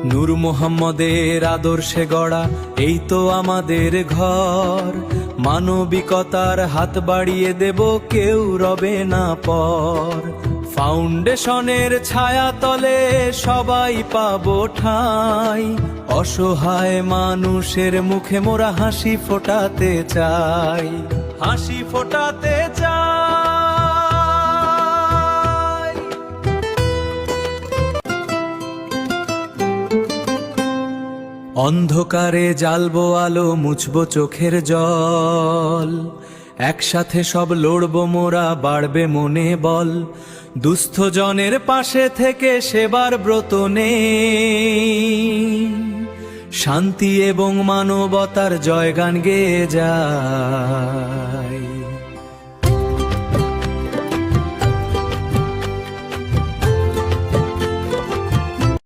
নূর মোহাম্মদের আদর্শে গড়া এই তো আমাদের ঘর, মানবিকতার হাত বাড়িয়ে দেব কেউ রবে না পর। ফাউন্ডেশনের ছায়া তলে সবাই পাবো ঠাঁই, অসহায় মানুষের মুখে মোরা হাসি ফোটাতে চাই, হাসি ফোটাতে চাই। অন্ধকারে জ্বালবো আলো, মুছবো চোখের জল, একসাথে সব লড়বো মোরা, বাড়বে মনে বল। দুস্থ জনের পাশে থেকে সেবার ব্রত নেই, শান্তি এবং মানবতার জয়গান গেয়ে যায়।